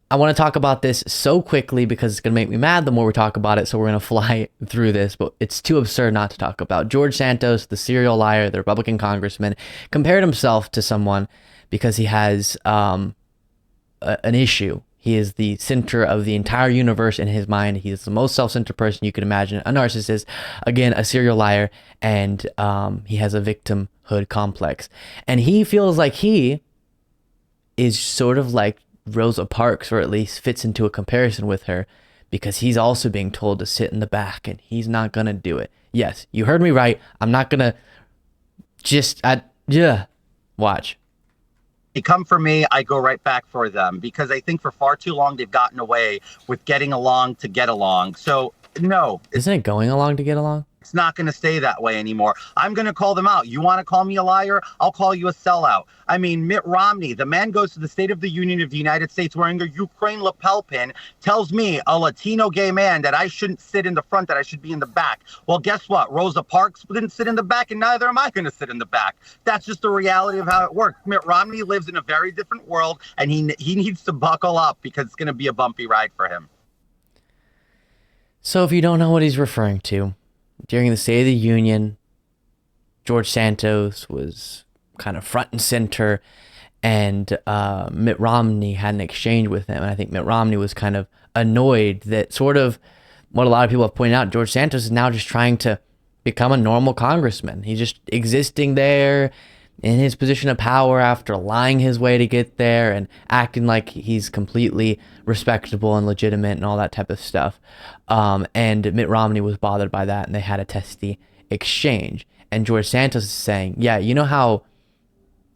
I want to talk about this so quickly because it's going to make me mad the more we talk about it. So we're going to fly through this, but it's too absurd not to talk about. George Santos, the serial liar, the Republican congressman, compared himself to someone because he has an issue. He is the center of the entire universe in his mind. He is the most self-centered person you could imagine. A narcissist, again, a serial liar, and he has a victimhood complex. And he feels like he is sort of like Rosa Parks, or at least fits into a comparison with her, because he's also being told to sit in the back and he's not gonna do it. Yes, you heard me right. I'm not gonna yeah, watch. They come for me, I go right back for them because I think for far too long they've gotten away with getting along to get along. So no, Isn't it going along to get along? it's not going to stay that way anymore. I'm going to call them out. You want to call me a liar? I'll call you a sellout. I mean, Mitt Romney, the man goes to the State of the Union of the United States wearing a Ukraine lapel pin, tells me, a Latino gay man, that I shouldn't sit in the front, that I should be in the back. Well, guess what? Rosa Parks didn't sit in the back, and neither am I going to sit in the back. That's just the reality of how it works. Mitt Romney lives in a very different world, and he needs to buckle up because it's going to be a bumpy ride for him. So if you don't know what he's referring to, during the State of the Union, George Santos was kind of front and center, and Mitt Romney had an exchange with him. And I think Mitt Romney was kind of annoyed that, sort of what a lot of people have pointed out, George Santos is now just trying to become a normal congressman. He's just existing there in his position of power after lying his way to get there and acting like he's completely respectable and legitimate and all that type of stuff. And Mitt Romney was bothered by that, and they had a testy exchange. And George Santos is saying, yeah, you know how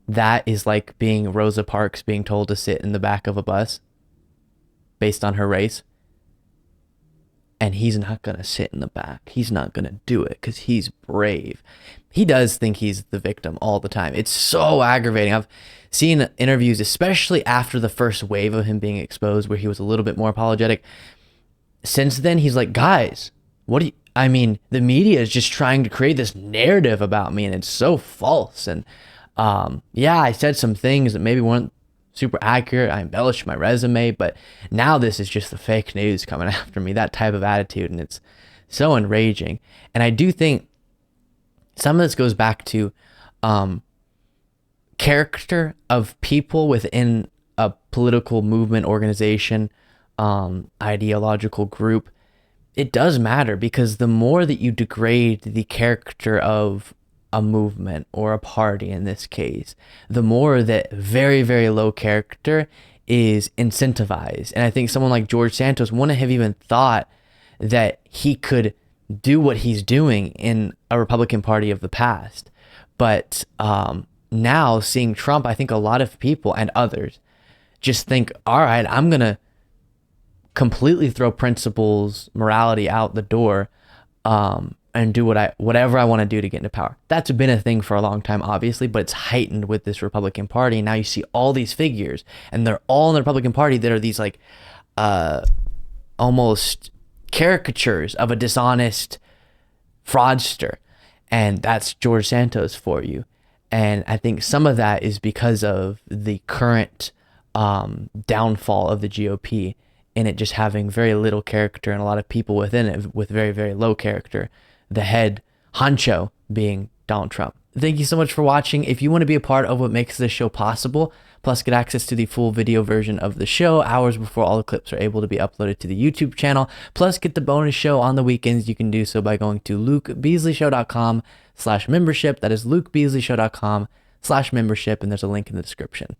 that is like being Rosa Parks being told to sit in the back of a bus based on her race? And he's not going to sit in the back. He's not going to do it because he's brave. He does think he's the victim all the time. It's so aggravating. I've seen interviews, especially after the first wave of him being exposed, where he was a little bit more apologetic. Since then, he's like, guys, I mean, the media is just trying to create this narrative about me, and it's so false. And yeah, I said some things that maybe weren't super accurate. I embellished my resume, but now this is just the fake news coming after me, that type of attitude. And it's so enraging. And I do think some of this goes back to character of people within a political movement, organization, ideological group. It does matter, because the more that you degrade the character of a movement or a party in this case, the more that very, very low character is incentivized. And I think someone like George Santos wouldn't have even thought that he could do what he's doing in a Republican Party of the past. But now seeing Trump, I think a lot of people and others just think, all right, I'm going to completely throw principles, morality out the door, and do whatever I want to do to get into power. That's been a thing for a long time, obviously, but it's heightened with this Republican Party. And now you see all these figures, and they're all in the Republican Party that are these like almost caricatures of a dishonest fraudster. And that's George Santos for you. And I think some of that is because of the current downfall of the GOP, and it just having very little character and a lot of people within it with very, very low character. The head honcho being Donald Trump. Thank you so much for watching. If you want to be a part of what makes this show possible, plus get access to the full video version of the show hours before all the clips are able to be uploaded to the YouTube channel, plus get the bonus show on the weekends, you can do so by going to lukebeasleyshow.com/membership. That is lukebeasleyshow.com/membership, and there's a link in the description.